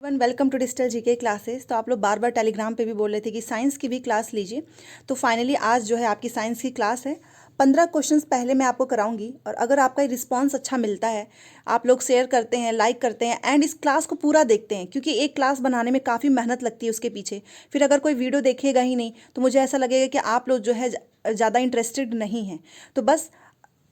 Welcome to digital GK classes. तो आप लोग बार बार टेलीग्राम पे भी बोल रहे थे कि साइंस की भी क्लास लीजिए, तो फाइनली आज जो है आपकी साइंस की क्लास है। 15 क्वेश्चंस पहले मैं आपको कराऊंगी और अगर आपका रिस्पांस अच्छा मिलता है, आप लोग शेयर करते हैं, लाइक करते हैं एंड इस क्लास को पूरा देखते हैं, क्योंकि एक क्लास बनाने में काफ़ी मेहनत लगती है उसके पीछे। फिर अगर कोई वीडियो देखेगा ही नहीं तो मुझे ऐसा लगेगा कि आप लोग जो है ज़्यादा इंटरेस्टेड नहीं हैं। तो बस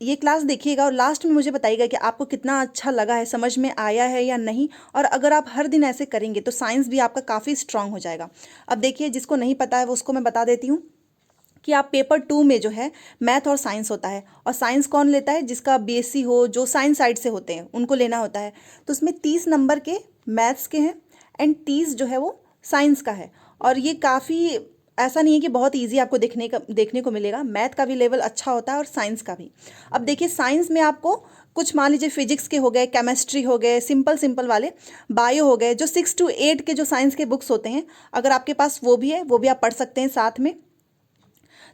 ये क्लास देखिएगा और लास्ट में मुझे बताइएगा कि आपको कितना अच्छा लगा है, समझ में आया है या नहीं। और अगर आप हर दिन ऐसे करेंगे तो साइंस भी आपका काफ़ी स्ट्रांग हो जाएगा। अब देखिए, जिसको नहीं पता है वो उसको मैं बता देती हूँ कि आप पेपर 2 में जो है मैथ और साइंस होता है, और साइंस कौन लेता है? जिसका बीएससी हो, जो साइंस साइड से होते हैं उनको लेना होता है। तो उसमें 30 नंबर के मैथ्स के हैं एंड 30 जो है वो साइंस का है। और ये काफ़ी ऐसा नहीं है कि बहुत इजी आपको देखने को मिलेगा। मैथ का भी लेवल अच्छा होता है और साइंस का भी। अब देखिए, साइंस में आपको कुछ मान लीजिए फिजिक्स के हो गए, केमिस्ट्री हो गए, सिंपल सिंपल वाले, बायो हो गए, जो 6 to 8 के जो साइंस के बुक्स होते हैं, अगर आपके पास वो भी है वो भी आप पढ़ सकते हैं साथ में।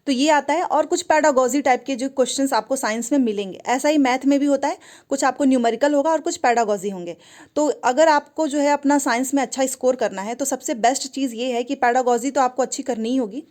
तो ये आता है। और कुछ पैडागोजी टाइप के जो क्वेश्चंस आपको साइंस में मिलेंगे, ऐसा ही मैथ में भी होता है। कुछ आपको न्यूमेरिकल होगा और कुछ पैडागोजी होंगे। तो अगर आपको जो है अपना साइंस में अच्छा स्कोर करना है तो सबसे बेस्ट चीज़ ये है कि पैडागोजी तो आपको अच्छी करनी ही होगी,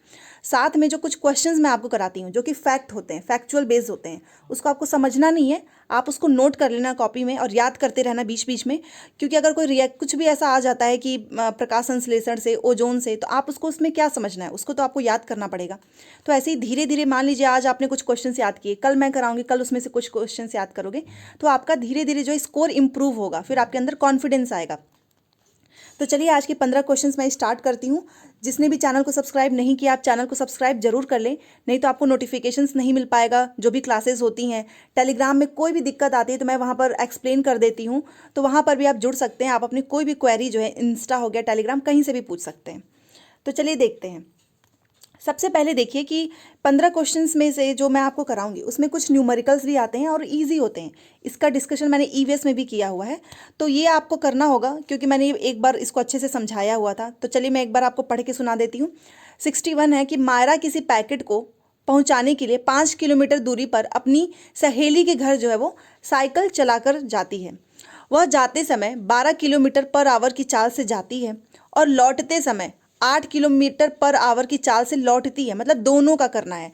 साथ में जो कुछ क्वेश्चंस मैं आपको कराती हूँ जो कि फैक्ट होते हैं, फैक्चुअल बेस्ड होते हैं, उसको आपको समझना नहीं है, आप उसको नोट कर लेना कॉपी में और याद करते रहना बीच बीच में। क्योंकि अगर कोई रिएक्ट कुछ भी ऐसा आ जाता है कि प्रकाश संश्लेषण से, ओजोन से, तो आप उसको उसमें क्या समझना है, उसको तो आपको याद करना पड़ेगा। तो ऐसे ही धीरे धीरे, मान लीजिए आज आपने कुछ क्वेश्चन याद किए, कल मैं कराऊंगी, कल उसमें से कुछ क्वेश्चन याद करोगे तो आपका धीरे धीरे जो स्कोर इंप्रूव होगा, फिर आपके अंदर कॉन्फिडेंस आएगा। तो चलिए आज के 15 क्वेश्चंस मैं स्टार्ट करती हूँ। जिसने भी चैनल को सब्सक्राइब नहीं किया, आप चैनल को सब्सक्राइब जरूर कर लें, नहीं तो आपको नोटिफिकेशंस नहीं मिल पाएगा जो भी क्लासेस होती हैं। टेलीग्राम में कोई भी दिक्कत आती है तो मैं वहाँ पर एक्सप्लेन कर देती हूँ, तो वहाँ पर भी आप जुड़ सकते हैं। आप अपनी कोई भी क्वेरी जो है, इंस्टा हो गया, टेलीग्राम, कहीं से भी पूछ सकते हैं। तो चलिए देखते हैं। सबसे पहले देखिए कि 15 क्वेश्चंस में से जो मैं आपको कराऊंगी उसमें कुछ न्यूमेरिकल्स भी आते हैं और इजी होते हैं। इसका डिस्कशन मैंने ईवीएस में भी किया हुआ है, तो ये आपको करना होगा क्योंकि मैंने एक बार इसको अच्छे से समझाया हुआ था। तो चलिए मैं एक बार आपको पढ़ के सुना देती हूँ। 61 है कि मायरा किसी पैकेट को पहुंचाने के लिए 5 किलोमीटर दूरी पर अपनी सहेली के घर जो है वो साइकिल चलाकर जाती है। वह जाते समय 12 किलोमीटर पर आवर की चाल से जाती है और लौटते समय 8 किलोमीटर पर आवर की चाल से लौटती है। मतलब दोनों का करना है,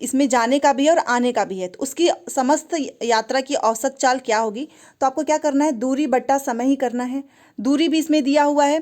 इसमें जाने का भी है और आने का भी है। तो उसकी समस्त यात्रा की औसत चाल क्या होगी? तो आपको क्या करना है? दूरी बट्टा समय ही करना है। दूरी भी इसमें दिया हुआ है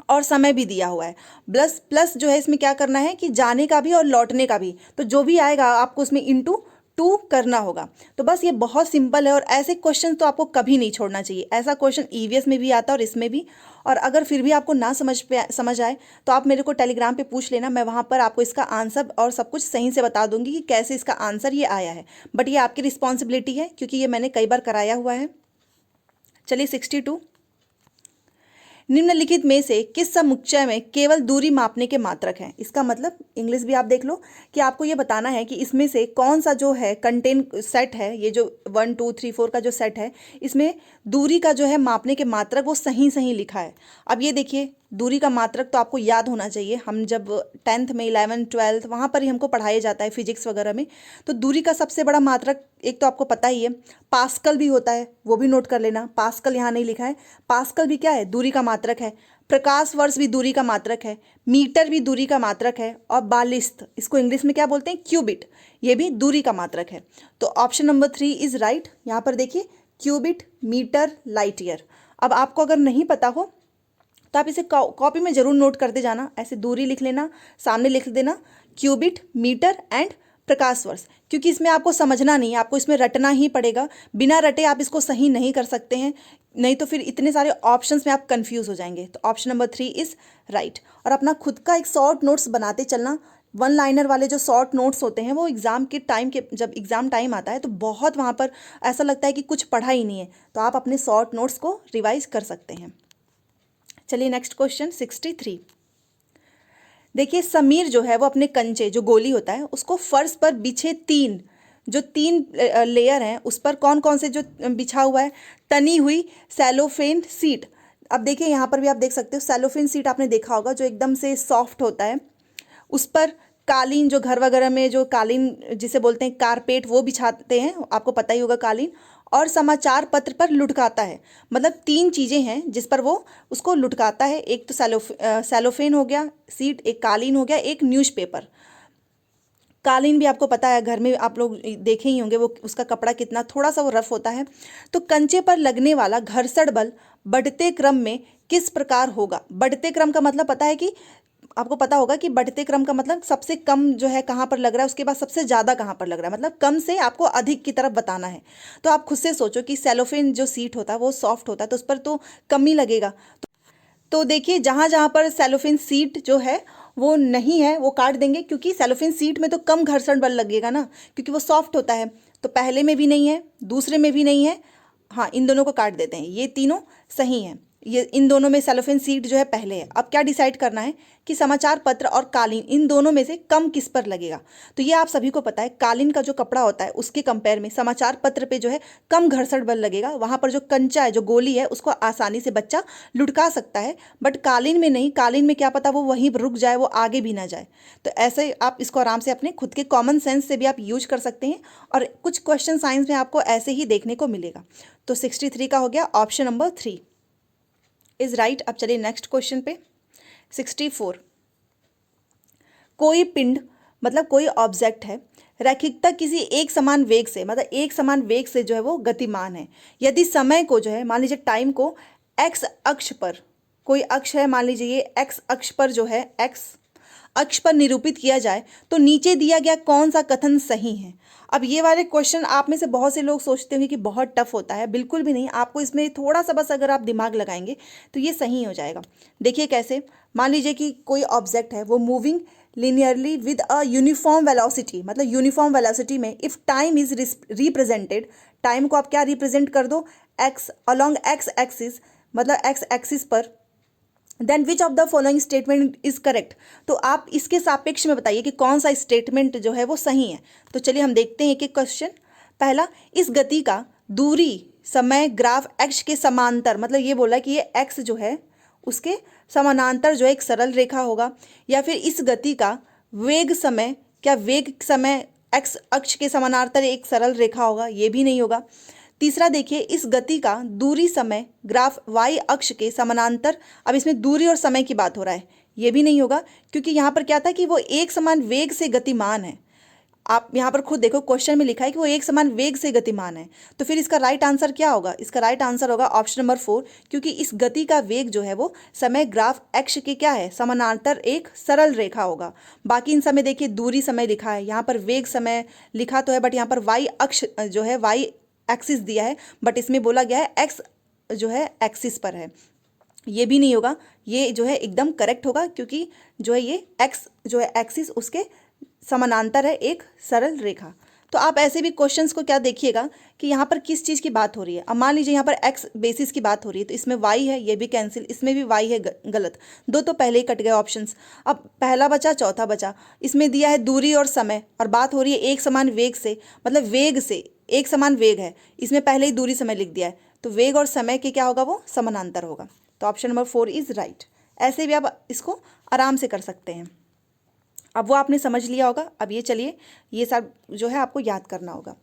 और समय भी दिया हुआ है। प्लस प्लस जो है इसमें क्या करना है कि जाने का भी और लौटने का भी, तो जो भी आएगा आपको उसमें इंटू 2 करना होगा। तो बस ये बहुत सिंपल है और ऐसे क्वेश्चन तो आपको कभी नहीं छोड़ना चाहिए। ऐसा क्वेश्चन ईवीएस में भी आता है और इसमें भी। और अगर फिर भी आपको ना समझ आए तो आप मेरे को टेलीग्राम पे पूछ लेना, मैं वहाँ पर आपको इसका आंसर और सब कुछ सही से बता दूंगी कि कैसे इसका आंसर ये आया है। बट ये आपकी रिस्पॉन्सिबिलिटी है क्योंकि ये मैंने कई बार कराया हुआ है। चलिए 62, निम्नलिखित में से किस समुच्चय में केवल दूरी मापने के मात्रक हैं? इसका मतलब इंग्लिश भी आप देख लो कि आपको ये बताना है कि इसमें से कौन सा जो है कंटेंट सेट है, ये जो 1 2 3 4 का जो सेट है, इसमें दूरी का जो है मापने के मात्रक वो सही सही लिखा है। अब ये देखिए, दूरी का मात्रक तो आपको याद होना चाहिए। हम जब 10th में, 11th 12th वहाँ पर ही हमको पढ़ाया जाता है फिजिक्स वगैरह में। तो दूरी का सबसे बड़ा मात्रक एक तो आपको पता ही है, पास्कल भी होता है, वो भी नोट कर लेना। पास्कल यहाँ नहीं लिखा है, पास्कल भी क्या है? दूरी का मात्रक है। प्रकाश वर्ष भी दूरी का मात्रक है। मीटर भी दूरी का मात्रक है। और बालिस्त, इसको इंग्लिश में क्या बोलते हैं? क्यूबिट, ये भी दूरी का मात्रक है। तो ऑप्शन नंबर 3 इज राइट। यहाँ पर देखिए, क्यूबिट, मीटर, लाइट ईयर। अब आपको अगर नहीं पता हो तो आप इसे कॉपी में जरूर नोट करते जाना। ऐसे दूरी लिख लेना, सामने लिख देना क्यूबिट, मीटर एंड प्रकाश वर्ष, क्योंकि इसमें आपको समझना नहीं है, आपको इसमें रटना ही पड़ेगा। बिना रटे आप इसको सही नहीं कर सकते हैं, नहीं तो फिर इतने सारे ऑप्शंस में आप कंफ्यूज हो जाएंगे। तो ऑप्शन नंबर 3 इज राइट। और अपना खुद का एक शॉर्ट नोट्स बनाते चलना। 1 लाइनर वाले जो शॉर्ट नोट्स होते हैं वो एग्जाम के टाइम के, जब एग्जाम टाइम आता है तो बहुत वहाँ पर ऐसा लगता है कि कुछ पढ़ा ही नहीं है, तो आप अपने शॉर्ट नोट्स को रिवाइज कर सकते हैं। चलिए नेक्स्ट क्वेश्चन 63। देखिए, समीर जो है वो अपने कंचे, जो गोली होता है, उसको फर्श पर बिछे तीन लेयर हैं, उस पर कौन कौन से जो बिछा हुआ है? तनी हुई सेलोफेन सीट। अब देखिए यहाँ पर भी आप देख सकते हो, सेलोफेन सीट आपने देखा होगा जो एकदम से सॉफ्ट होता है। उस पर कालीन, जो घर वगैरह में जो कालीन जिसे बोलते हैं कारपेट, वो बिछाते हैं, आपको पता ही होगा कालीन। और समाचार पत्र पर लुढ़काता है। मतलब 3 चीज़ें हैं जिस पर वो उसको लुढ़काता है। एक तो सेलोफेन हो गया सीट, एक कालीन हो गया, एक न्यूज़पेपर। कालीन भी आपको पता है, घर में आप लोग देखे ही होंगे, वो उसका कपड़ा कितना थोड़ा सा वो रफ होता है। तो कंचे पर लगने वाला घर्षण बल बढ़ते क्रम में किस प्रकार होगा? बढ़ते क्रम का मतलब पता है कि आपको पता होगा कि बढ़ते क्रम का मतलब सबसे कम जो है कहाँ पर लग रहा है, उसके बाद सबसे ज़्यादा कहाँ पर लग रहा है, मतलब कम से आपको अधिक की तरफ बताना है। तो आप खुद से सोचो कि सेलोफेन जो सीट होता है वो सॉफ्ट होता है, तो उस पर तो कम ही लगेगा। तो देखिए जहाँ जहाँ पर सेलोफेन सीट जो है वो नहीं है वो काट देंगे, क्योंकि सेलोफेन सीट में तो कम घर्षण बल लगेगा ना, क्योंकि वो सॉफ्ट होता है। तो पहले में भी नहीं है, दूसरे में भी नहीं है। हाँ, इन दोनों को काट देते हैं, ये तीनों सही हैं। ये इन दोनों में सेलोफेन सीट जो है पहले है। अब क्या डिसाइड करना है कि समाचार पत्र और कालीन इन दोनों में से कम किस पर लगेगा। तो ये आप सभी को पता है, कालीन का जो कपड़ा होता है उसके कंपेयर में समाचार पत्र पे जो है कम घर्षण बल लगेगा। वहाँ पर जो कंचा है, जो गोली है, उसको आसानी से बच्चा लुढ़का सकता है, बट कालीन में नहीं। कालीन में क्या पता वो वहीं पर रुक जाए, वो आगे भी ना जाए। तो ऐसे आप इसको आराम से अपने खुद के कॉमन सेंस से भी आप यूज कर सकते हैं, और कुछ क्वेश्चन साइंस में आपको ऐसे ही देखने को मिलेगा। तो 63 का हो गया ऑप्शन नंबर 3 इज राइट। अब चलिए नेक्स्ट क्वेश्चन पे। 64, कोई पिंड मतलब कोई ऑब्जेक्ट है रैखिकता किसी एक समान वेग से, मतलब एक समान वेग से जो है वो गतिमान है। यदि समय को जो है, मान लीजिए टाइम को एक्स अक्ष पर, कोई अक्ष है, मान लीजिए ये एक्स अक्ष पर जो है, एक्स अक्ष पर निरूपित किया जाए, तो नीचे दिया गया कौन सा कथन सही है? अब ये वाले क्वेश्चन आप में से बहुत से लोग सोचते होंगे कि बहुत टफ होता है। बिल्कुल भी नहीं, आपको इसमें थोड़ा सा बस अगर आप दिमाग लगाएंगे तो ये सही हो जाएगा। देखिए कैसे, मान लीजिए कि कोई ऑब्जेक्ट है वो moving linearly with a uniform velocity, मतलब यूनिफॉर्म वेलोसिटी में if time is represented, time को आप क्या रिप्रेजेंट कर दो, एक्स अलोंग एक्स एक्सिस, मतलब एक्स एक्सिस पर, then which of the following statement is correct. तो आप इसके सापेक्ष में बताइए कि कौन सा स्टेटमेंट जो है वो सही है। तो चलिए हम देखते हैं एक एक क्वेश्चन। पहला, इस गति का दूरी समय ग्राफ एक्स के समांतर, मतलब ये बोला कि ये एक्स जो है उसके समानांतर जो है एक सरल रेखा होगा, या फिर इस गति का वेग समय, क्या वेग समय एक्स अक्ष के समानांतर एक सरल रेखा होगा? ये भी नहीं होगा। तीसरा देखिए, इस गति का दूरी समय ग्राफ वाई अक्ष के समानांतर, अब इसमें दूरी और समय की बात हो रहा है, ये भी नहीं होगा, क्योंकि यहाँ पर क्या था कि वो एक समान वेग से गतिमान है। आप यहाँ पर खुद देखो क्वेश्चन में लिखा है कि वो एक समान वेग से गतिमान है, तो फिर इसका राइट आंसर क्या होगा? इसका राइट आंसर होगा ऑप्शन नंबर 4, क्योंकि इस गति का वेग जो है वो समय ग्राफ एक्स के क्या है, समानांतर एक सरल रेखा होगा। बाकी इन समय देखिए दूरी समय लिखा है, यहाँ पर वेग समय लिखा तो है, बट यहाँ पर वाई अक्ष जो है वाई एक्सिस दिया है, बट इसमें बोला गया है एक्स जो है एक्सिस पर है, ये भी नहीं होगा। ये जो है एकदम करेक्ट होगा, क्योंकि जो है ये एक्स जो है एक्सिस उसके समानांतर है एक सरल रेखा। तो आप ऐसे भी क्वेश्चंस को क्या देखिएगा कि यहाँ पर किस चीज़ की बात हो रही है। अब मान लीजिए यहाँ पर एक्स बेसिस की बात हो रही है, तो इसमें वाई है, ये भी कैंसिल, इसमें भी वाई है, गलत, दो तो पहले ही कट गए ऑप्शंस। अब पहला बचा, चौथा बचा। इसमें दिया है दूरी और समय, और बात हो रही है एक समान वेग से, मतलब वेग से एक समान वेग है, इसमें पहले ही दूरी समय लिख दिया है, तो वेग और समय के क्या होगा, वो समानांतर होगा। तो ऑप्शन नंबर 4 इज राइट। ऐसे भी आप इसको आराम से कर सकते हैं। अब वो आपने समझ लिया होगा। अब ये चलिए, ये सब जो है आपको याद करना होगा।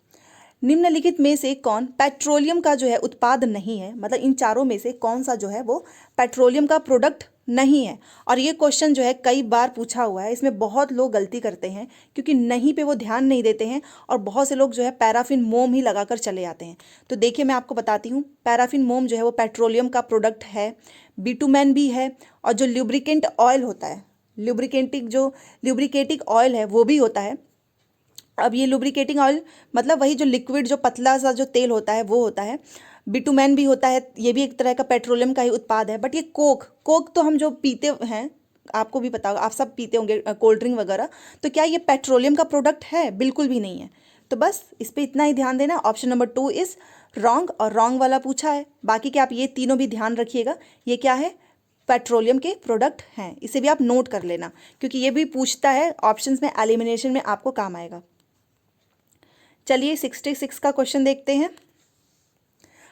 निम्नलिखित में से कौन पेट्रोलियम का जो है उत्पाद नहीं है, मतलब इन चारों में से कौन सा जो है वो पेट्रोलियम का प्रोडक्ट नहीं है। और ये क्वेश्चन जो है कई बार पूछा हुआ है, इसमें बहुत लोग गलती करते हैं, क्योंकि नहीं पे वो ध्यान नहीं देते हैं, और बहुत से लोग जो है पैराफिन मोम ही लगाकर चले जाते हैं। तो देखिए मैं आपको बताती हूँ, पैराफिन मोम जो है वो पेट्रोलियम का प्रोडक्ट है, बिटुमेन भी है, और जो ल्यूब्रिकेंट ऑयल होता है, ल्यूब्रिकेटिंग ऑयल है वो भी होता है। अब ये लुब्रिकेटिंग ऑयल मतलब वही जो लिक्विड जो पतला सा जो तेल होता है वो होता है। बिटुमेन भी होता है, ये भी एक तरह का पेट्रोलियम का ही उत्पाद है। बट ये कोक तो हम जो पीते हैं, आपको भी पता होगा, आप सब पीते होंगे कोल्ड ड्रिंक वगैरह, तो क्या ये पेट्रोलियम का प्रोडक्ट है? बिल्कुल भी नहीं है। तो बस इस पर इतना ही ध्यान देना। ऑप्शन नंबर 2 इज रॉन्ग, और रॉन्ग वाला पूछा है। बाकी के आप ये तीनों भी ध्यान रखिएगा, ये क्या है, पेट्रोलियम के प्रोडक्ट हैं। इसे भी आप नोट कर लेना, क्योंकि ये भी पूछता है ऑप्शंस में, एलिमिनेशन में आपको काम आएगा। चलिए 66 का क्वेश्चन देखते हैं।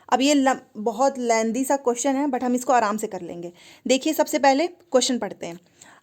अब ये बहुत लेंदी सा क्वेश्चन है, बट हम इसको आराम से कर लेंगे। देखिए सबसे पहले क्वेश्चन पढ़ते हैं।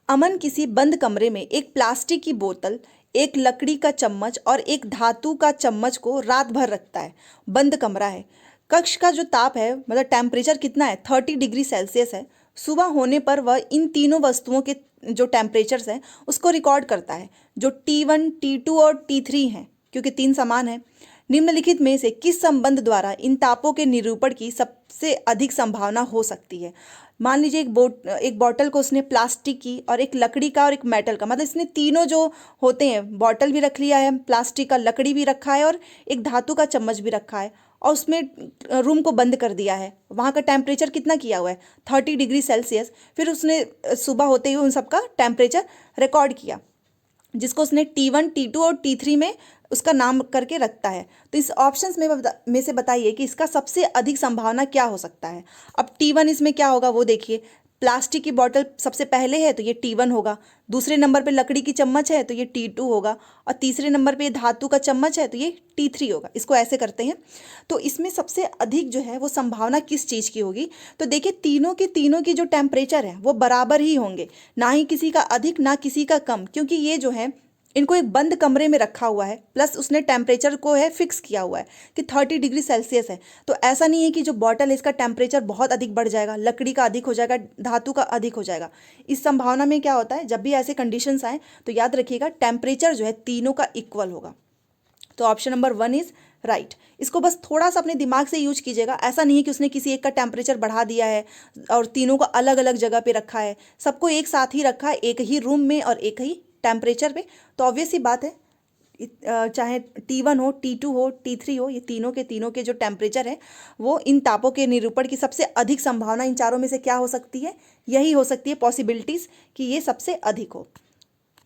अमन किसी बंद कमरे में एक प्लास्टिक की बोतल एक लकड़ी का चम्मच और एक धातु का चम्मच को रात भर रखता है, बंद कमरा है, कक्ष का जो ताप है मतलब टेम्परेचर कितना है 30 डिग्री सेल्सियस है, सुबह होने पर वह इन तीनों वस्तुओं के जो टेम्परेचर्स हैं उसको रिकॉर्ड करता है, जो T1 T2 और T3 हैं क्योंकि तीन समान है। निम्नलिखित में से किस संबंध द्वारा इन तापों के निरूपण की सबसे अधिक संभावना हो सकती है। मान लीजिए एक बॉटल को उसने प्लास्टिक की और एक लकड़ी का और एक मेटल का, मतलब इसने तीनों जो होते हैं, बॉटल भी रख लिया है, प्लास्टिक का, लकड़ी भी रखा है और एक धातु का चम्मच भी रखा है, और उसमें रूम को बंद कर दिया है। वहाँ का टेम्परेचर कितना किया हुआ है 30 डिग्री सेल्सियस। फिर उसने सुबह होते ही उन सबका टेम्परेचर रिकॉर्ड किया, जिसको उसने T1 T2 और T3 में उसका नाम करके रखता है। तो इस ऑप्शंस में से बताइए कि इसका सबसे अधिक संभावना क्या हो सकता है। अब T1 इसमें क्या होगा वो देखिए, प्लास्टिक की बोतल सबसे पहले है तो ये T1 होगा, दूसरे नंबर पे लकड़ी की चम्मच है तो ये T2 होगा, और तीसरे नंबर पे धातु का चम्मच है तो ये T3 होगा। इसको ऐसे करते हैं। तो इसमें सबसे अधिक जो है वो संभावना किस चीज़ की होगी, तो देखिए तीनों की जो टेम्परेचर है वो बराबर ही होंगे, ना ही किसी का अधिक ना किसी का कम, क्योंकि ये जो है इनको एक बंद कमरे में रखा हुआ है, प्लस उसने टेम्परेचर को है फिक्स किया हुआ है कि 30 डिग्री सेल्सियस है। तो ऐसा नहीं है कि जो बॉटल है इसका टेम्परेचर बहुत अधिक बढ़ जाएगा, लकड़ी का अधिक हो जाएगा, धातु का अधिक हो जाएगा। इस संभावना में क्या होता है, जब भी ऐसे कंडीशंस आए तो याद रखिएगा टेम्परेचर जो है तीनों का इक्वल होगा। तो ऑप्शन नंबर 1 इज राइट। इसको बस थोड़ा सा अपने दिमाग से यूज कीजिएगा। ऐसा नहीं है कि उसने किसी एक का टेम्परेचर बढ़ा दिया है और तीनों को अलग अलग जगह पे रखा है, सबको एक साथ ही रखा है, एक ही रूम में और एक ही टेम्परेचर पे। तो ऑब्वियस सी बात है, चाहे T1 हो, T2 हो, T3 हो, ये तीनों के जो टेम्परेचर है वो इन तापों के निरूपण की सबसे अधिक संभावना इन चारों में से क्या हो सकती है, यही हो सकती है पॉसिबिलिटीज़ कि ये सबसे अधिक हो,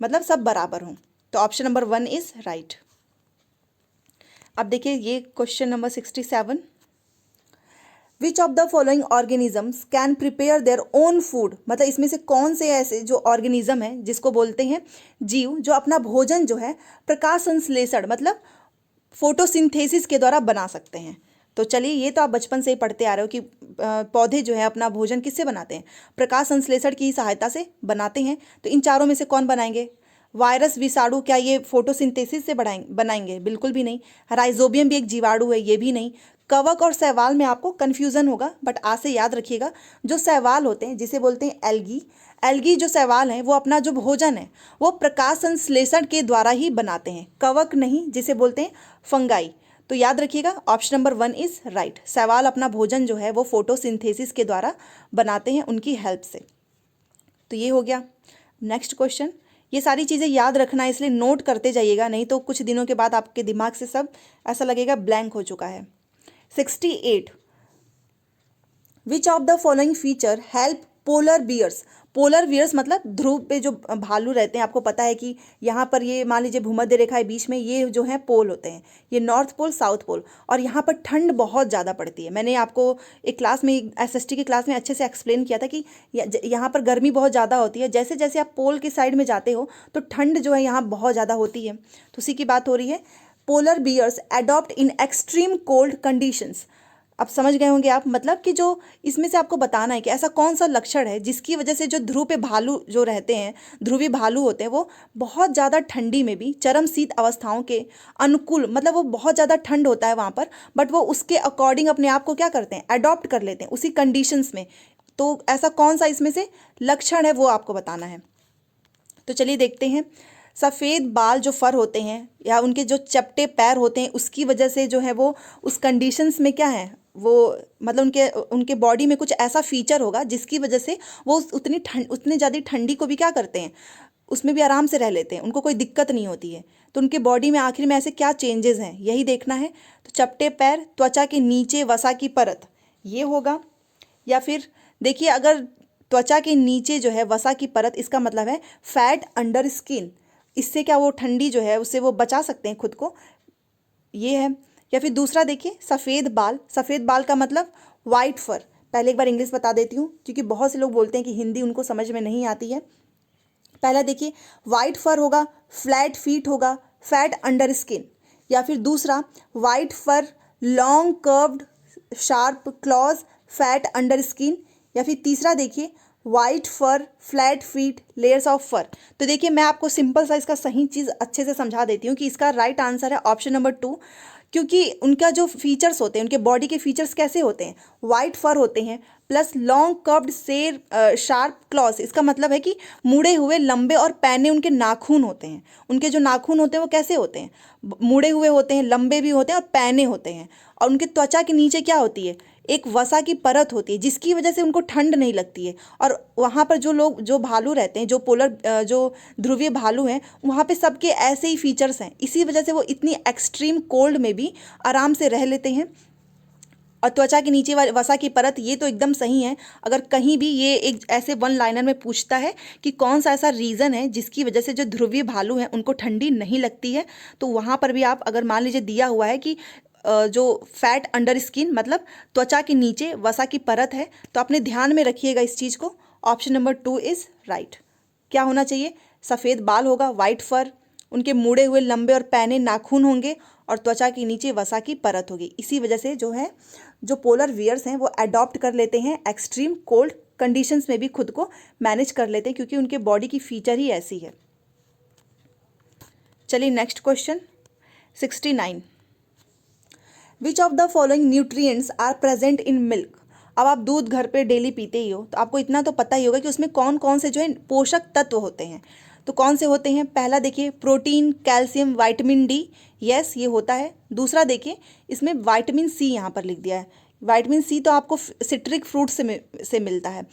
मतलब सब बराबर हों। तो ऑप्शन नंबर 1 इज राइट। अब देखिए ये question number 67, which of the following organisms can prepare their own food, मतलब इसमें से कौन से ऐसे जो ऑर्गेनिज्म है जिसको बोलते हैं जीव, जो अपना भोजन जो है प्रकाश संश्लेषण मतलब फोटोसिंथेसिस के द्वारा बना सकते हैं। तो चलिए, ये तो आप बचपन से ही पढ़ते आ रहे हो कि पौधे जो है अपना भोजन किससे बनाते हैं, प्रकाश संश्लेषण की सहायता से बनाते हैं। तो इन चारों में से कौन बनाएंगे, वायरस विषाणु क्या ये फोटोसिंथेसिस से बनाएंगे, बिल्कुल भी नहीं। राइजोबियम भी एक जीवाणु है, ये भी नहीं। कवक और शैवाल में आपको कन्फ्यूजन होगा, बट आज से याद रखिएगा जो शैवाल होते हैं जिसे बोलते हैं एल्गी जो शैवाल हैं वो अपना जो भोजन है वो प्रकाश संश्लेषण के द्वारा ही बनाते हैं, कवक नहीं, जिसे बोलते हैं फंगाई। तो याद रखिएगा ऑप्शन नंबर 1 इज राइट। शैवाल अपना भोजन जो है वो फोटोसिंथेसिस के द्वारा बनाते हैं उनकी हेल्प से। तो ये हो गया। नेक्स्ट क्वेश्चन, ये सारी चीज़ें याद रखना है इसलिए नोट करते जाइएगा, नहीं तो कुछ दिनों के बाद आपके दिमाग से सब ऐसा लगेगा ब्लैंक हो चुका है। 68, which of the following feature help polar bears, polar bears मतलब ध्रुव पे जो भालू रहते हैं, आपको पता है कि यहाँ पर ये मान लीजिए भूमध्य रेखा है बीच में, ये जो है पोल होते हैं, ये नॉर्थ पोल साउथ पोल, और यहाँ पर ठंड बहुत ज़्यादा पड़ती है। मैंने आपको एक क्लास में SST की क्लास में अच्छे से एक्सप्लेन किया था कि यहाँ पर गर्मी बहुत ज़्यादा होती है, जैसे जैसे आप पोल के साइड में जाते हो तो ठंड जो है यहाँ बहुत ज़्यादा होती है। तो उसी की बात हो रही है। Polar bears adopt in extreme cold conditions, अब समझ गए होंगे आप, मतलब कि जो इसमें से आपको बताना है कि ऐसा कौन सा लक्षण है जिसकी वजह से जो ध्रुव पे भालू जो रहते हैं, ध्रुवीय भालू होते हैं, वो बहुत ज़्यादा ठंडी में भी चरम शीत अवस्थाओं के अनुकूल, मतलब वो बहुत ज़्यादा ठंड होता है वहाँ पर, बट वो उसके अकॉर्डिंग अपने आप को क्या करते हैं, अडॉप्ट कर लेते हैं उसी कंडीशंस में। तो ऐसा कौन सा इसमें से लक्षण है वो आपको बताना है। तो चलिए देखते हैं। सफ़ेद बाल जो फर होते हैं या उनके जो चपटे पैर होते हैं उसकी वजह से जो है वो उस कंडीशंस में क्या है, वो मतलब उनके बॉडी में कुछ ऐसा फीचर होगा जिसकी वजह से वो उतनी ज़्यादा ठंडी को भी क्या करते हैं, उसमें भी आराम से रह लेते हैं, उनको कोई दिक्कत नहीं होती है। तो उनके बॉडी में आखिर में ऐसे क्या चेंजेस हैं यही देखना है। तो चपटे पैर, त्वचा के नीचे वसा की परत, ये होगा। या फिर देखिए, अगर त्वचा के नीचे जो है वसा की परत, इसका मतलब है फैट अंडर स्किन, इससे क्या वो ठंडी जो है उससे वो बचा सकते हैं खुद को, ये है। या फिर दूसरा देखिए, सफ़ेद बाल का मतलब वाइट फर। पहले एक बार इंग्लिश बता देती हूँ क्योंकि बहुत से लोग बोलते हैं कि हिंदी उनको समझ में नहीं आती है। पहला देखिए, वाइट फर होगा, फ्लैट फीट होगा, फैट अंडर स्किन। या फिर दूसरा, white fur, long curved sharp claws, fat under skin. या फिर तीसरा देखिए, white fur, flat feet, layers of fur. तो देखिए मैं आपको सिंपल सा इसका सही चीज़ अच्छे से समझा देती हूँ कि इसका राइट आंसर है ऑप्शन नंबर 2, क्योंकि उनका जो फीचर्स होते हैं, उनके बॉडी के फीचर्स कैसे होते हैं, वाइट फर होते हैं प्लस लॉन्ग कर्व्ड सेर शार्प क्लॉस। इसका मतलब है कि मुड़े हुए लंबे और पैने उनके नाखून होते हैं। उनके जो नाखून होते हैं वो कैसे होते हैं, मुड़े हुए होते हैं, लंबे भी होते हैं और पैने होते हैं। और उनके त्वचा के नीचे क्या होती है, एक वसा की परत होती है, जिसकी वजह से उनको ठंड नहीं लगती है। और वहाँ पर जो लोग, जो भालू रहते हैं, जो पोलर, जो ध्रुवीय भालू हैं, वहाँ पे सबके ऐसे ही फीचर्स हैं। इसी वजह से वो इतनी एक्सट्रीम कोल्ड में भी आराम से रह लेते हैं। और त्वचा के नीचे वाली वसा की परत, ये तो एकदम सही है। अगर कहीं भी ये एक ऐसे वन लाइनर में पूछता है कि कौन सा ऐसा रीज़न है जिसकी वजह से जो ध्रुवीय भालू हैं उनको ठंडी नहीं लगती है, तो वहाँ पर भी आप अगर मान लीजिए दिया हुआ है कि जो फैट अंडर स्किन, मतलब त्वचा के नीचे वसा की परत है, तो अपने ध्यान में रखिएगा इस चीज़ को। Option number 2 is right. क्या होना चाहिए, सफ़ेद बाल होगा, वाइट फर, उनके मुड़े हुए लंबे और पैने नाखून होंगे और त्वचा के नीचे वसा की परत होगी। इसी वजह से जो है, जो पोलर वियर्स हैं वो अडॉप्ट कर लेते हैं, एक्सट्रीम कोल्ड कंडीशंस में भी खुद को मैनेज कर लेते हैं, क्योंकि उनके बॉडी की फीचर ही ऐसी है। चलिए next question 69, which of the following nutrients are present in milk. अब आप दूध घर पे डेली पीते ही हो, तो आपको इतना तो पता ही होगा कि उसमें कौन कौन से जो है पोषक तत्व होते हैं। तो कौन से होते हैं, पहला देखिए protein, calcium, vitamin D, yes ये होता है। दूसरा देखिए इसमें विटामिन सी यहाँ पर लिख दिया है। विटामिन सी तो आपको सिट्रिक फ्रूट से मिलता है।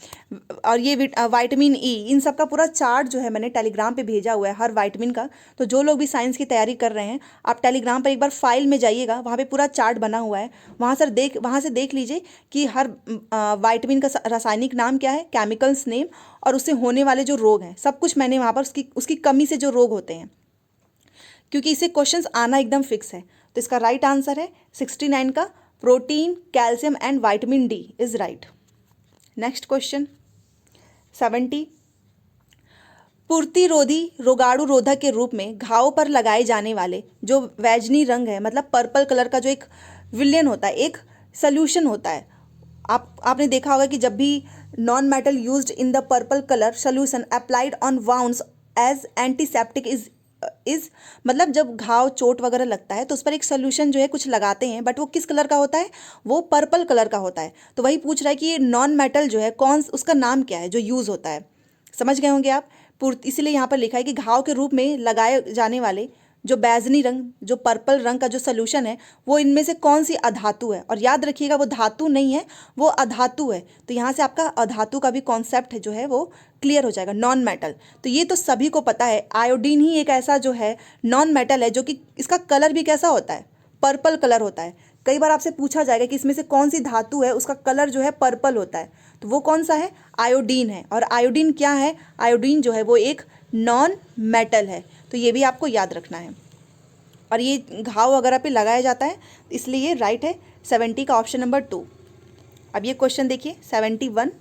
और ये विटामिन ई, इन सब का पूरा चार्ट जो है मैंने टेलीग्राम पे भेजा हुआ है हर विटामिन का। तो जो लोग भी साइंस की तैयारी कर रहे हैं, आप टेलीग्राम पर एक बार फाइल में जाइएगा, वहाँ पे पूरा चार्ट बना हुआ है। वहाँ से देख लीजिए कि हर विटामिन का रासायनिक नाम क्या है, केमिकल्स नेम, और उससे होने वाले जो रोग हैं, सब कुछ मैंने वहाँ पर उसकी कमी से जो रोग होते हैं, क्योंकि इससे क्वेश्चंस आना एकदम फिक्स है। तो इसका राइट आंसर है 69 का protein, calcium and vitamin D is right. Next question 70, पूर्तिरोधी रोगाणु रोधक के रूप में घाव पर लगाए जाने वाले जो वैजनी रंग है, मतलब पर्पल कलर का जो एक विलेन होता है, एक सोल्यूशन होता है। आपने देखा होगा कि जब भी non metal used in the purple colour solution applied on wounds as antiseptic is मतलब जब घाव चोट वगैरह लगता है तो उस पर एक सोल्यूशन जो है कुछ लगाते हैं, बट वो किस कलर का होता है, वो पर्पल कलर का होता है। तो वही पूछ रहा है कि ये नॉन मेटल जो है कौन, उसका नाम क्या है जो यूज़ होता है। समझ गए होंगे आप। इसीलिए यहाँ पर लिखा है कि घाव के रूप में लगाए जाने वाले जो बैजनी रंग, जो पर्पल रंग का जो सोल्यूशन है, वो इनमें से कौन सी अधातु है। और याद रखिएगा वो धातु नहीं है, वो अधातु है। तो यहाँ से आपका अधातु का भी कॉन्सेप्ट जो है वो क्लियर हो जाएगा, नॉन मेटल। तो ये तो सभी को पता है, आयोडीन ही एक ऐसा जो है नॉन मेटल है जो कि इसका कलर भी कैसा होता है, पर्पल कलर होता है। कई बार आपसे पूछा जाएगा कि इसमें से कौन सी धातु है उसका कलर जो है पर्पल होता है, तो वो कौन सा है, आयोडीन है। और आयोडीन क्या है, आयोडीन जो है वो एक नॉन मेटल है। तो ये भी आपको याद रखना है। और ये घाव वगैरह पे लगाया जाता है, इसलिए ये राइट है 70 का ऑप्शन नंबर 2। अब ये क्वेश्चन देखिए 71,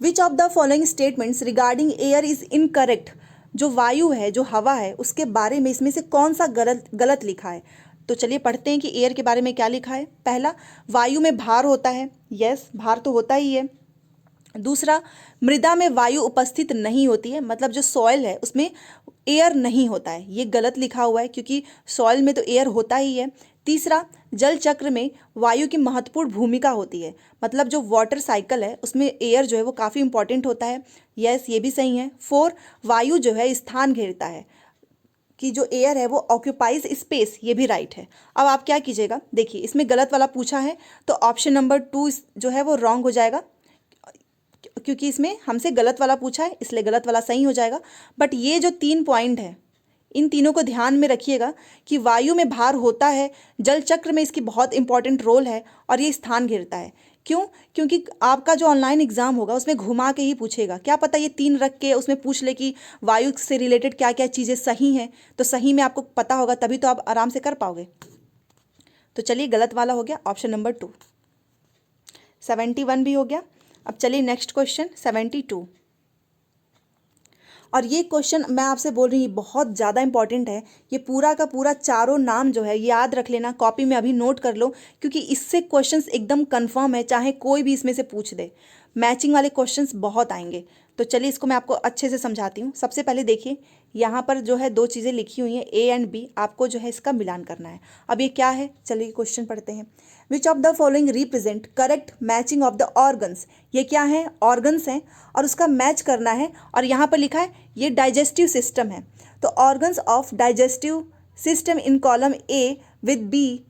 विच of the following statements regarding air is incorrect. जो वायु है, जो हवा है, उसके बारे में इसमें से कौन सा गलत लिखा है। तो चलिए पढ़ते हैं कि एयर के बारे में क्या लिखा है। पहला, वायु में भार होता है, यस भार तो होता ही है। दूसरा, मृदा में वायु उपस्थित नहीं होती है, मतलब जो सॉइल है उसमें एयर नहीं होता है, ये गलत लिखा हुआ है क्योंकि सॉइल में तो एयर होता ही है। तीसरा, जल चक्र में वायु की महत्वपूर्ण भूमिका होती है, मतलब जो वाटर साइकिल है उसमें एयर जो है वो काफ़ी इंपॉर्टेंट होता है, यस ये भी सही है। 4, वायु जो है स्थान घेरता है, कि जो एयर है वो ऑक्यूपाइज स्पेस, ये भी राइट है। अब आप क्या कीजिएगा, देखिए इसमें गलत वाला पूछा है तो ऑप्शन नंबर 2 जो है वो रॉन्ग हो जाएगा, क्योंकि इसमें हमसे गलत वाला पूछा है, इसलिए गलत वाला सही हो जाएगा। बट ये जो 3 पॉइंट है, इन तीनों को ध्यान में रखिएगा कि वायु में भार होता है, जल चक्र में इसकी बहुत इंपॉर्टेंट रोल है, और ये स्थान घेरता है। क्यों, क्योंकि आपका जो ऑनलाइन एग्जाम होगा उसमें घुमा के ही पूछेगा, क्या पता ये 3 रख के उसमें पूछ ले कि वायु से रिलेटेड क्या क्या चीज़ें सही हैं। तो सही में आपको पता होगा तभी तो आप आराम से कर पाओगे। तो चलिए गलत वाला हो गया ऑप्शन नंबर 2। 71 भी हो गया। अब चलिए नेक्स्ट क्वेश्चन 72। और ये क्वेश्चन मैं आपसे बोल रही हूँ बहुत ज़्यादा इंपॉर्टेंट है। ये पूरा का पूरा चारों नाम जो है याद रख लेना, कॉपी में अभी नोट कर लो, क्योंकि इससे क्वेश्चंस एकदम कंफर्म है, चाहे कोई भी इसमें से पूछ दे। मैचिंग वाले क्वेश्चंस बहुत आएंगे। तो चलिए इसको मैं आपको अच्छे से समझाती हूँ। सबसे पहले देखिए यहाँ पर जो है दो चीज़ें लिखी हुई हैं ए एंड बी, आपको जो है इसका मिलान करना है। अब ये क्या है, चलिए क्वेश्चन पढ़ते हैं। विच of the following represent correct matching of the organs. ये क्या है, ऑर्गन्स हैं और उसका मैच करना है। और यहाँ पर लिखा है ये डाइजेस्टिव सिस्टम है, तो organs of digestive system in column A with B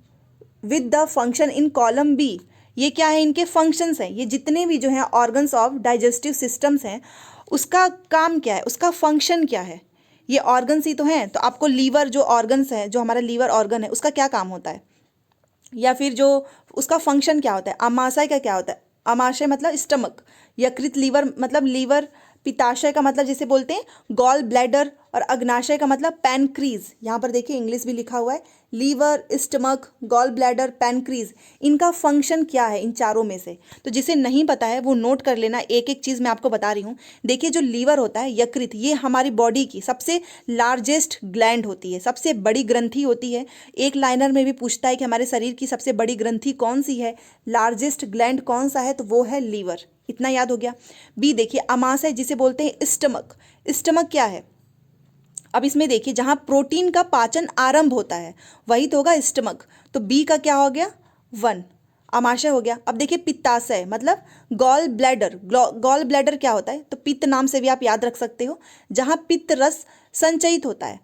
with the function in column B. ये क्या है, इनके फंक्शंस हैं। ये जितने भी जो हैं ऑर्गन्स ऑफ डाइजेस्टिव सिस्टम्स हैं, उसका काम क्या है, उसका फंक्शन क्या है। ये ऑर्गन्स ही तो हैं, तो आपको लीवर जो ऑर्गन्स है, जो हमारा लीवर ऑर्गन है, उसका क्या काम होता है, या फिर जो उसका फंक्शन क्या होता है। आमाशय का क्या होता है, आमाशय मतलब स्टमक, यकृत लीवर मतलब लीवर, पित्ताशय का मतलब जिसे बोलते हैं गॉल ब्लैडर, और अग्नाशय का मतलब पैनक्रीज। यहाँ पर देखिए इंग्लिश भी लिखा हुआ है, लीवर, स्टमक, गॉल ब्लैडर, पैनक्रीज। इनका फंक्शन क्या है इन चारों में से। तो जिसे नहीं पता है वो नोट कर लेना, एक एक चीज़ मैं आपको बता रही हूँ। देखिए जो लीवर होता है, यकृत, ये हमारी बॉडी की सबसे लार्जेस्ट ग्लैंड होती है, सबसे बड़ी ग्रंथि होती है। एक लाइनर में भी पूछता है कि हमारे शरीर की सबसे बड़ी ग्रंथि कौन सी है, लार्जेस्ट ग्लैंड कौन सा है, तो वो है लीवर। इतना याद हो गया। बी देखिए आमाशय जिसे बोलते हैं स्टमक। स्टमक क्या है, अब इसमें देखिए जहाँ प्रोटीन का पाचन आरंभ होता है वही तो होगा स्टमक। तो बी का क्या हो गया, 1 आमाशय हो गया। अब देखिए पित्ताशय मतलब गॉल ब्लैडर। गॉल ब्लैडर क्या होता है, तो पित्त नाम से भी आप याद रख सकते हो, जहाँ पित्त रस संचयित होता है।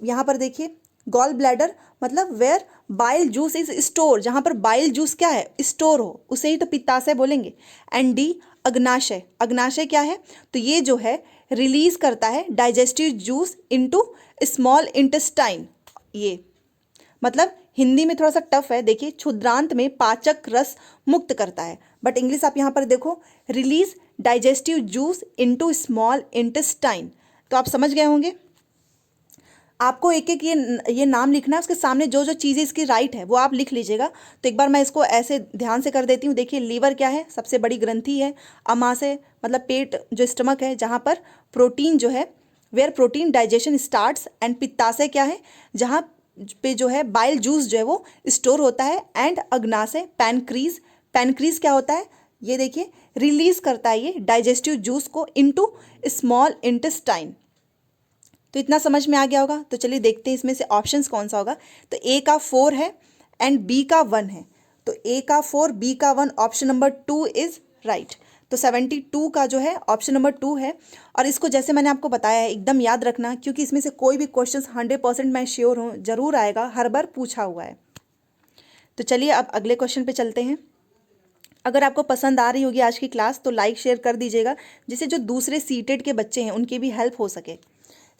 यहाँ पर देखिए गॉल ब्लैडर मतलब where bile juice is store, जहाँ पर बाइल जूस क्या है, स्टोर हो, उसे ही तो पित्ताशय बोलेंगे। And D अग्नाशय। अग्नाशय क्या है, तो ये जो है रिलीज करता है digestive juice into small intestine. ये मतलब हिंदी में थोड़ा सा टफ है, देखिए क्षुद्रांत में पाचक रस मुक्त करता है, बट इंग्लिश आप यहाँ पर देखो release digestive juice into small intestine. तो आप समझ गए होंगे। आपको एक एक ये नाम लिखना है, उसके सामने जो जो चीज़ें इसकी राइट है वो आप लिख लीजिएगा। तो एक बार मैं इसको ऐसे ध्यान से कर देती हूँ। देखिए लीवर क्या है, सबसे बड़ी ग्रंथि है। आमाशय मतलब पेट जो स्टमक है, जहाँ पर प्रोटीन जो है where protein digestion starts. And पित्ताशय क्या है, जहाँ पे जो है बाइल जूस जो है वो स्टोर होता है। एंड अग्नाशय पैनक्रीज। पैनक्रीज क्या होता है, ये देखिए रिलीज करता है ये डाइजेस्टिव जूस को इनटू स्मॉल इंटेस्टाइन। तो इतना समझ में आ गया होगा। तो चलिए देखते हैं इसमें से ऑप्शंस कौन सा होगा। तो ए का 4 है एंड बी का 1 है। तो ए का 4 बी का 1, ऑप्शन नंबर 2 इज राइट। तो 72 का जो है ऑप्शन नंबर 2 है। और इसको जैसे मैंने आपको बताया है एकदम याद रखना, क्योंकि इसमें से कोई भी क्वेश्चन 100% मैं श्योर हूँ जरूर आएगा, हर बार पूछा हुआ है। तो चलिए अब अगले क्वेश्चन पे चलते हैं। अगर आपको पसंद आ रही होगी आज की क्लास तो लाइक शेयर कर दीजिएगा, जिससे जो दूसरे सीटेड के बच्चे हैं उनकी भी हेल्प हो सके।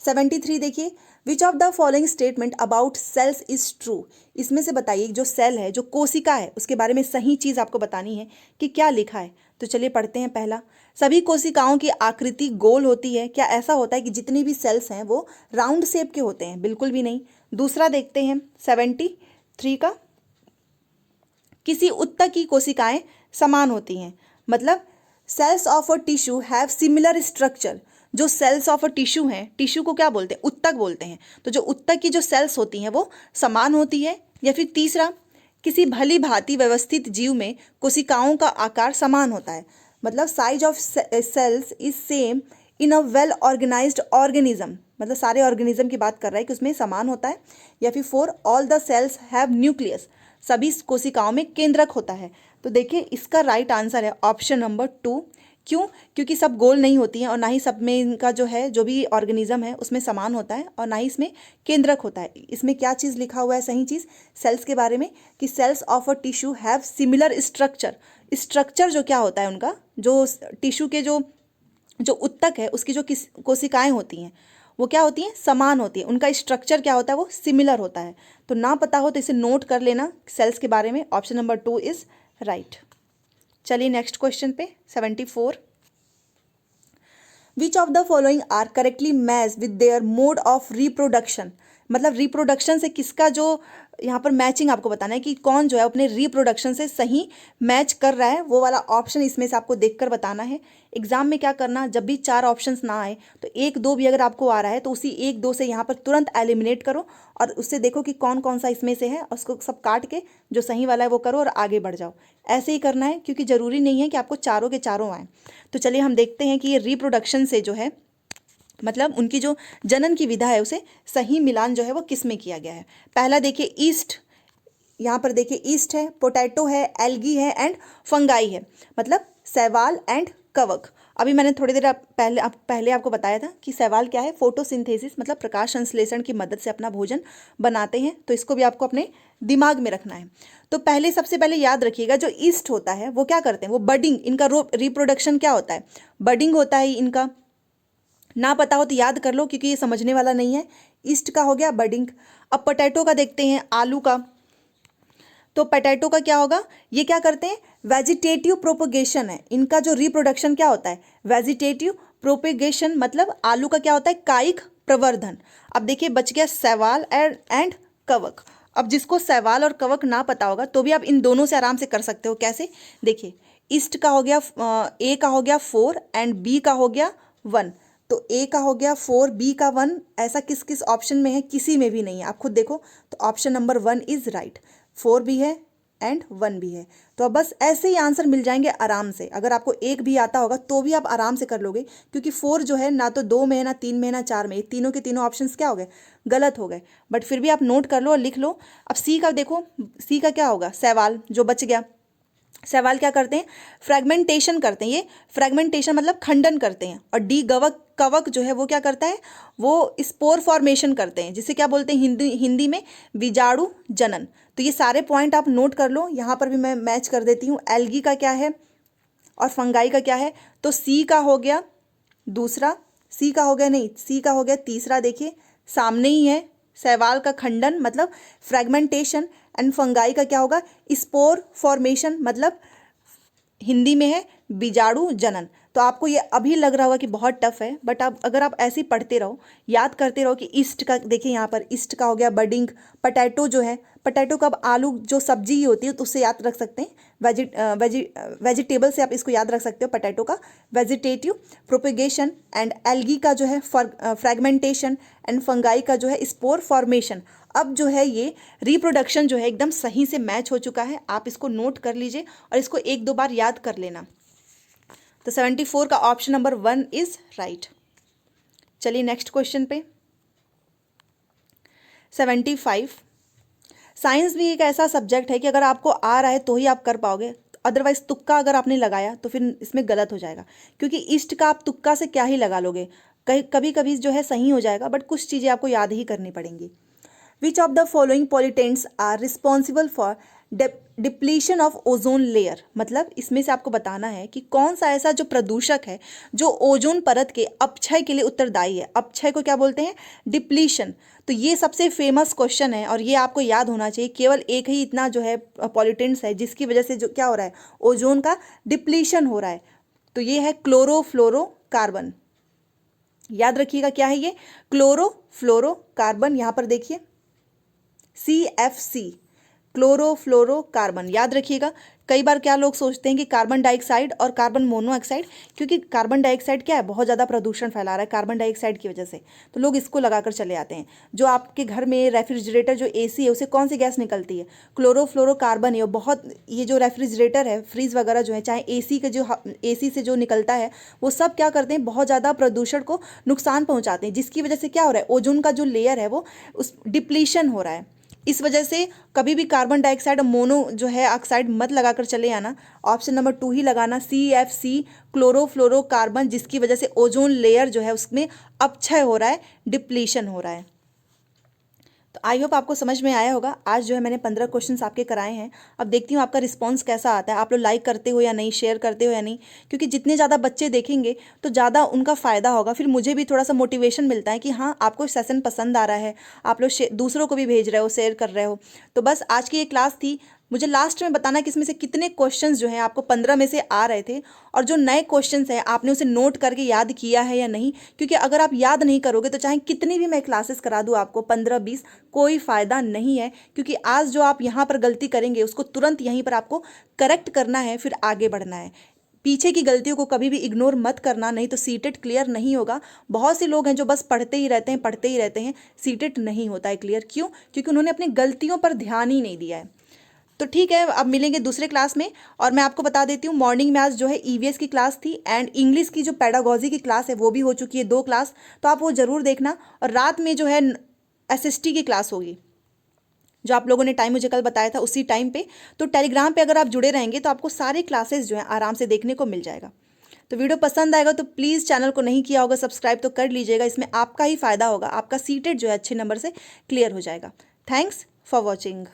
73 देखिए, which of the following statement about cells is true. इसमें से बताइए जो सेल है, जो कोशिका है, उसके बारे में सही चीज़ आपको बतानी है कि क्या लिखा है। तो चलिए पढ़ते हैं। पहला, सभी कोशिकाओं की आकृति गोल होती है। क्या ऐसा होता है कि जितनी भी सेल्स हैं वो राउंड शेप के होते हैं? बिल्कुल भी नहीं। दूसरा देखते हैं 73 का, किसी उत्तक की कोशिकाएं समान होती हैं। मतलब cells of a tissue have similar structure. जो सेल्स ऑफ अ टिश्यू हैं, टिश्यू को क्या बोलते हैं, उत्तक बोलते हैं। तो जो उत्तक की जो सेल्स होती हैं वो समान होती है। या फिर तीसरा, किसी भली भांति व्यवस्थित जीव में कोशिकाओं का आकार समान होता है। मतलब size of cells is same in a well organised organism. मतलब सारे ऑर्गेनिज्म की बात कर रहा है कि उसमें समान होता है। या फिर 4, all the cells have nucleus. सभी कोशिकाओं में केंद्रक होता है। तो देखिए इसका राइट आंसर है ऑप्शन नंबर 2। क्यों? क्योंकि सब गोल नहीं होती हैं और ना ही सब में इनका जो है जो भी ऑर्गेनिज्म है उसमें समान होता है और ना ही इसमें केंद्रक होता है। इसमें क्या चीज़ लिखा हुआ है सही चीज़ सेल्स के बारे में, कि cells of a tissue have similar structure. Structure जो क्या होता है उनका, जो टिश्यू के जो उत्तक है उसकी जो कोशिकाएं होती हैं वो क्या होती हैं, समान होती है। उनका स्ट्रक्चर क्या होता है, वो सिमिलर होता है। तो ना पता हो तो इसे नोट कर लेना सेल्स के बारे में। Option number 2 is right. चलिए नेक्स्ट क्वेश्चन पे 74, which of the following are correctly match with their mode of reproduction. मतलब रिप्रोडक्शन से किसका जो यहाँ पर मैचिंग आपको बताना है कि कौन जो है अपने रिप्रोडक्शन से सही मैच कर रहा है, वो वाला ऑप्शन इसमें से आपको देखकर बताना है। एग्जाम में क्या करना, जब भी 4 ऑप्शंस ना आए तो 1 2 भी अगर आपको आ रहा है तो उसी 1 2 से यहाँ पर तुरंत एलिमिनेट करो और उससे देखो कि कौन कौन सा इसमें से है, और उसको सब काट के जो सही वाला है वो करो और आगे बढ़ जाओ। ऐसे ही करना है, क्योंकि ज़रूरी नहीं है कि आपको चारों के चारों आए। तो चलिए हम देखते हैं कि ये रिप्रोडक्शन से जो है, मतलब उनकी जो जनन की विधा है उसे सही मिलान जो है वो किस में किया गया है। पहला देखिए ईस्ट, यहाँ पर देखिए ईस्ट है, पोटैटो है, एल्गी है एंड फंगाई है, मतलब शैवाल एंड कवक। अभी मैंने थोड़ी देर पहले आपको बताया था कि शैवाल क्या है, फोटोसिंथेसिस, मतलब प्रकाश संश्लेषण की मदद से अपना भोजन बनाते हैं। तो इसको भी आपको अपने दिमाग में रखना है। तो पहले सबसे पहले याद रखिएगा, जो ईस्ट होता है वो क्या करते हैं, वो बडिंग, इनका रिप्रोडक्शन क्या होता है, बडिंग होता है इनका। ना पता हो तो याद कर लो, क्योंकि ये समझने वाला नहीं है। ईस्ट का हो गया बडिंग। अब पोटैटो का देखते हैं, आलू का। तो पोटैटो का क्या होगा, ये क्या करते हैं, वेजिटेटिव प्रोपोगेशन है इनका। जो रिप्रोडक्शन क्या होता है, वेजिटेटिव प्रोपोगेशन, मतलब आलू का क्या होता है, कायिक प्रवर्धन। अब देखिए बच गया शैवाल एंड कवक। अब जिसको शैवाल और कवक ना पता होगा तो भी आप इन दोनों से आराम से कर सकते हो। कैसे, देखिए ईस्ट का हो गया, ए का हो गया 4 एंड बी का हो गया 1। तो ए का हो गया 4, बी का 1, ऐसा किस किस ऑप्शन में है, किसी में भी नहीं है। आप खुद देखो, तो ऑप्शन नंबर 1 इज राइट। 4 भी है एंड 1 भी है। तो अब बस ऐसे ही आंसर मिल जाएंगे आराम से। अगर आपको एक भी आता होगा तो भी आप आराम से कर लोगे, क्योंकि 4 जो है ना तो 2 में है, ना 3 में है, ना 4 में, तीनों के तीनों ऑप्शंस क्या हो गए, गलत हो गए। बट फिर भी आप नोट कर लो और लिख लो। अब सी का देखो, सी का क्या होगा, शैवाल जो बच गया। शैवाल क्या करते हैं, फ्रेगमेंटेशन करते हैं। ये फ्रेगमेंटेशन मतलब खंडन करते हैं। और डी गवक, कवक जो है वो क्या करता है, वो स्पोर फॉर्मेशन करते हैं, जिसे क्या बोलते हैं हिंदी में बीजाणु जनन। तो ये सारे पॉइंट आप नोट कर लो। यहाँ पर भी मैं मैच कर देती हूँ। एल्गी का क्या है और फंगाई का क्या है। तो सी का हो गया दूसरा, सी का हो गया नहीं, सी का हो गया तीसरा। देखिए सामने ही है, शैवाल का खंडन मतलब फ्रेगमेंटेशन, एंड फंगाई का क्या होगा, स्पोर फॉर्मेशन, मतलब हिंदी में है बीजाणु जनन। तो आपको ये अभी लग रहा होगा कि बहुत टफ है, बट आप अगर आप ऐसे ही पढ़ते रहो, याद करते रहो कि ईस्ट का देखिए, यहाँ पर ईस्ट का हो गया बडिंग। पोटैटो जो है, पोटैटो का आलू जो सब्जी ही होती है तो उससे याद रख सकते हैं। वेजिटेबल से आप इसको याद रख सकते हो, पोटैटो का वेजिटेटिव प्रोपेगेशन, एंड एल्गी का जो है फ्रेगमेंटेशन, एंड फंगाई का जो है स्पोर फॉर्मेशन। अब जो है ये रिप्रोडक्शन जो है एकदम सही से मैच हो चुका है। आप इसको नोट कर लीजिए और इसको 1 2 बार याद कर लेना। तो 74 का ऑप्शन नंबर 1 इज राइट। चलिए नेक्स्ट क्वेश्चन पे। 75, साइंस भी एक ऐसा सब्जेक्ट है कि अगर आपको आ रहा है तो ही आप कर पाओगे, अदरवाइज तुक्का अगर आपने लगाया तो फिर इसमें गलत हो जाएगा। क्योंकि ईस्ट का आप तुक्का से क्या ही लगा लोगे, कभी कभी जो है सही हो जाएगा, बट कुछ चीज़ें आपको याद ही करनी पड़ेंगी। Which of the following pollutants are responsible for depletion of ozone layer, मतलब इसमें से आपको बताना है कि कौन सा ऐसा जो प्रदूषक है जो ओजोन परत के अपक्षय के लिए उत्तरदायी है। अपक्षय को क्या बोलते हैं, डिप्लीशन। तो ये सबसे फेमस क्वेश्चन है और ये आपको याद होना चाहिए। केवल एक ही इतना जो है पॉल्यूटेंट्स है जिसकी वजह से जो क्या हो रहा है, ओजोन का डिप्लीशन हो रहा है। तो ये है क्लोरोफ्लोरोकार्बन। याद रखिएगा क्या है ये, क्लोरोफ्लोरोकार्बन। यहाँ पर देखिए CFC, क्लोरोफ्लोरोकार्बन। याद रखिएगा। कई बार क्या लोग सोचते हैं कि कार्बन डाइऑक्साइड और कार्बन मोनोऑक्साइड, क्योंकि कार्बन डाइऑक्साइड क्या है, बहुत ज़्यादा प्रदूषण फैला रहा है कार्बन डाइऑक्साइड की वजह से, तो लोग इसको लगाकर चले आते हैं। जो आपके घर में रेफ्रिजरेटर जो AC है उसे कौन सी गैस निकलती है, क्लोरोफ्लोरोकार्बन है। बहुत ये जो रेफ्रिजरेटर है, फ्रीज वगैरह जो है, चाहे AC के जो AC से जो निकलता है, वो सब क्या करते हैं, बहुत ज़्यादा प्रदूषण को नुकसान पहुँचाते हैं, जिसकी वजह से क्या हो रहा है, ओजोन का जो लेयर है वो उस डिप्लीशन हो रहा है। इस वजह से कभी भी कार्बन डाइऑक्साइड और मोनो जो है ऑक्साइड मत लगाकर चले आना। ऑप्शन नंबर 2 ही लगाना, CFC, क्लोरोफ्लोरोकार्बन, जिसकी वजह से ओजोन लेयर जो है उसमें अपक्षय हो रहा है, डिप्लीशन हो रहा है। तो आई होप आपको समझ में आया होगा। आज जो है मैंने 15 क्वेश्चंस आपके कराए हैं। अब देखती हूँ आपका रिस्पांस कैसा आता है, आप लोग लाइक करते हो या नहीं, शेयर करते हो या नहीं, क्योंकि जितने ज़्यादा बच्चे देखेंगे तो ज़्यादा उनका फ़ायदा होगा। फिर मुझे भी थोड़ा सा मोटिवेशन मिलता है कि हाँ आपको सेशन पसंद आ रहा है, आप लोग दूसरों को भी भेज रहे हो, शेयर कर रहे हो। तो बस आज की ये क्लास थी। मुझे लास्ट में बताना कि इसमें से कितने क्वेश्चंस जो हैं आपको 15 में से आ रहे थे, और जो नए क्वेश्चंस हैं आपने उसे नोट करके याद किया है या नहीं। क्योंकि अगर आप याद नहीं करोगे तो चाहे कितनी भी मैं क्लासेस करा दूँ आपको 15-20, कोई फ़ायदा नहीं है। क्योंकि आज जो आप यहाँ पर गलती करेंगे उसको तुरंत यहीं पर आपको करेक्ट करना है, फिर आगे बढ़ना है। पीछे की गलतियों को कभी भी इग्नोर मत करना, नहीं तो सीटेट क्लियर नहीं होगा। बहुत से लोग हैं जो बस पढ़ते ही रहते हैं, पढ़ते ही रहते हैं, सीटेट नहीं होता है क्लियर। क्यों? क्योंकि उन्होंने अपनी गलतियों पर ध्यान ही नहीं दिया है। तो ठीक है, अब मिलेंगे दूसरे क्लास में। और मैं आपको बता देती हूँ, मॉर्निंग में आज जो है ईवीएस की क्लास थी, एंड इंग्लिश की जो पेडागोजी की क्लास है वो भी हो चुकी है, 2 क्लास, तो आप वो ज़रूर देखना। और रात में जो है एसएसटी की क्लास होगी, जो आप लोगों ने टाइम मुझे कल बताया था उसी टाइम पे। तो टेलीग्राम पे अगर आप जुड़े रहेंगे तो आपको सारी क्लासेस जो है आराम से देखने को मिल जाएगा। तो वीडियो पसंद आएगा तो प्लीज़ चैनल को नहीं किया होगा सब्सक्राइब तो कर लीजिएगा, इसमें आपका ही फ़ायदा होगा, आपका सीटेट जो है अच्छे नंबर से क्लियर हो जाएगा। Thanks for watching.